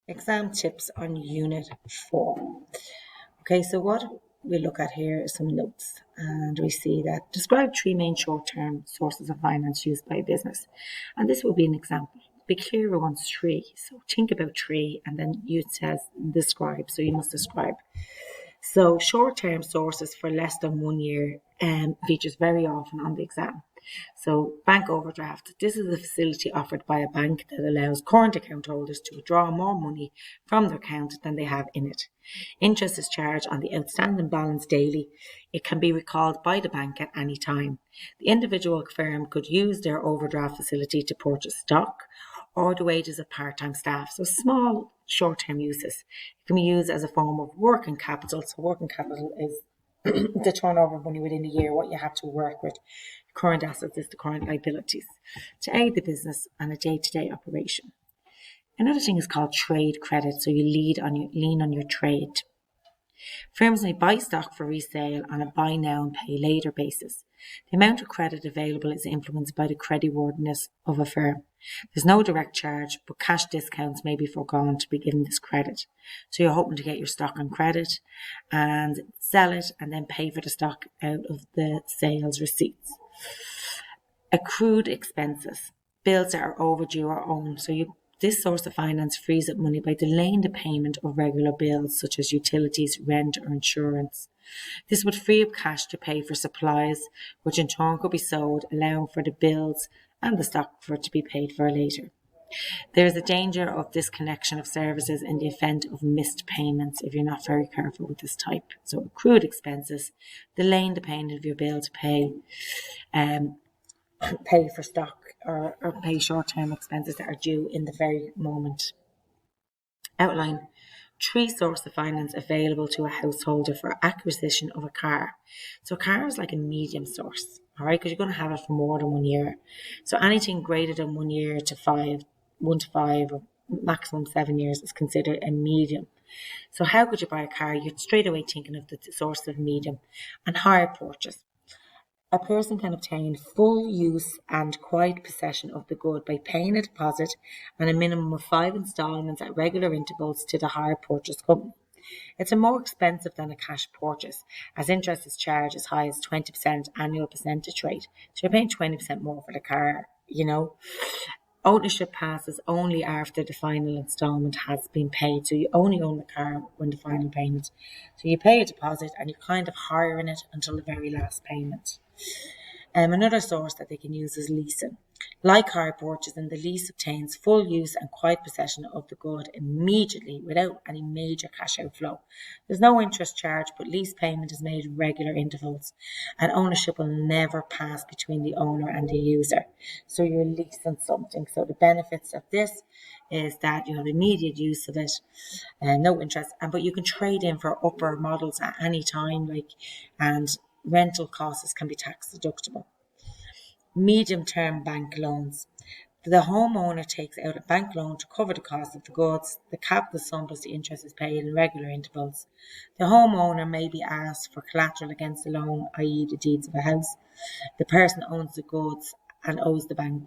Exam tips on Unit 4. Okay, so what we look at here is some notes, and we see that describe three main short-term sources of finance used by a business. And this will be an example. Be clear who wants three. So think about three, and then you says describe. So you must describe. So short-term sources for less than 1 year features very often on the exam. So bank overdraft. This is a facility offered by a bank that allows current account holders to withdraw more money from their account than they have in it. Interest is charged on the outstanding balance daily. It can be recalled by the bank at any time. The individual firm could use their overdraft facility to purchase stock or the wages of part-time staff. So small short-term uses. It can be used as a form of working capital. So working capital is the turnover of money within a year, what you have to work with. Current assets is the current liabilities to aid the business on a day-to-day operation. Another thing is called trade credit. So you lean on your trade. Firms may buy stock for resale on a buy now and pay later basis. The amount of credit available is influenced by the creditworthiness of a firm. There's no direct charge, but cash discounts may be foregone to be given this credit. So you're hoping to get your stock on credit and sell it and then pay for the stock out of the sales receipts. Accrued expenses. Bills that are overdue or owed. So this source of finance frees up money by delaying the payment of regular bills such as utilities, rent or insurance. This would free up cash to pay for supplies, which in turn could be sold, allowing for the bills and the stock for it to be paid for later. There is a danger of disconnection of services in the event of missed payments if you're not very careful with this type. So accrued expenses, delaying the payment of your bill to pay for stock or pay short-term expenses that are due in the very moment. Outline three sources of finance available to a householder for acquisition of a car. So a car is like a medium source, all right, because you're going to have it for more than 1 year. So anything greater than 1 year to 1 to 5, or maximum 7 years is considered a medium. So how could you buy a car? You're straight away thinking of the source of medium. And hire purchase. A person can obtain full use and quiet possession of the good by paying a deposit and a minimum of 5 instalments at regular intervals to the hire purchase company. It's more expensive than a cash purchase, as interest is charged as high as 20% annual percentage rate. So you're paying 20% more for the car, Ownership passes only after the final instalment has been paid. So you only own the car when the final payment. So you pay a deposit and you're kind of hiring it until the very last payment. Another source that they can use is leasing. Like hire purchasing, the lease obtains full use and quiet possession of the good immediately without any major cash outflow. There's no interest charge, but lease payment is made at regular intervals, and ownership will never pass between the owner and the user. So you're leasing something. So the benefits of this is that you have immediate use of it, no interest, but you can trade in for upper models at any time, and rental costs can be tax deductible. Medium-term bank loans. The homeowner takes out a bank loan to cover the cost of the goods. The capital sum plus the interest is paid in regular intervals. The homeowner may be asked for collateral against the loan, i.e. the deeds of a house. The person owns the goods and owes the bank.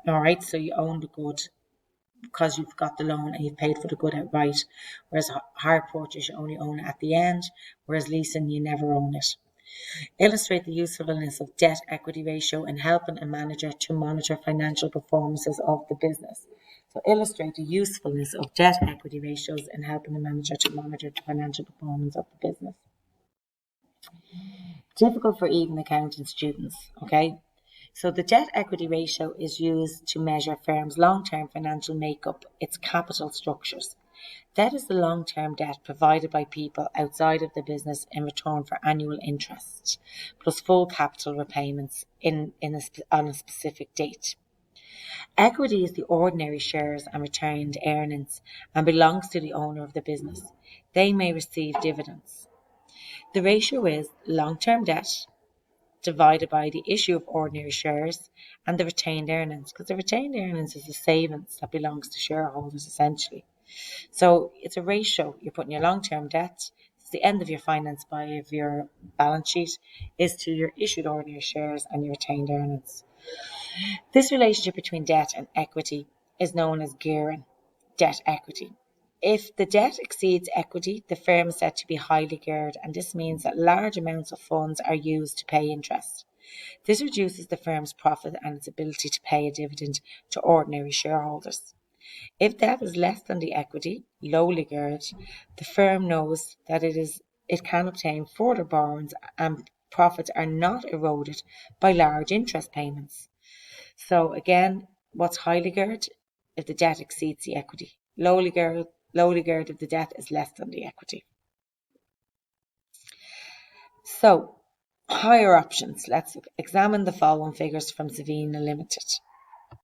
All right, so you own the good because you've got the loan and you've paid for the good outright. Whereas hire purchase, you only own it at the end. Whereas leasing, you never own it. Illustrate the usefulness of debt equity ratio in helping a manager to monitor financial performances of the business. So illustrate the usefulness of debt equity ratios in helping a manager to monitor the financial performance of the business. Difficult for even accounting students, okay? So the debt equity ratio is used to measure firms' long-term financial makeup, its capital structures. Debt is the long-term debt provided by people outside of the business in return for annual interest, plus full capital repayments on a specific date. Equity is the ordinary shares and retained earnings and belongs to the owner of the business. They may receive dividends. The ratio is long-term debt divided by the issue of ordinary shares and the retained earnings, because the retained earnings is the savings that belongs to shareholders essentially. So it's a ratio. You're putting your long-term debt, it's the end of your finance of your balance sheet, is to your issued ordinary shares and your retained earnings. This relationship between debt and equity is known as gearing, debt equity. If the debt exceeds equity, the firm is said to be highly geared, and this means that large amounts of funds are used to pay interest. This reduces the firm's profit and its ability to pay a dividend to ordinary shareholders. If debt is less than the equity, lowly geared, the firm knows that it can obtain further borrowings and profits are not eroded by large interest payments. So again, what's highly geared? If the debt exceeds the equity. Lowly geared if the debt is less than the equity. So, higher options. Let's examine the following figures from Savina Limited.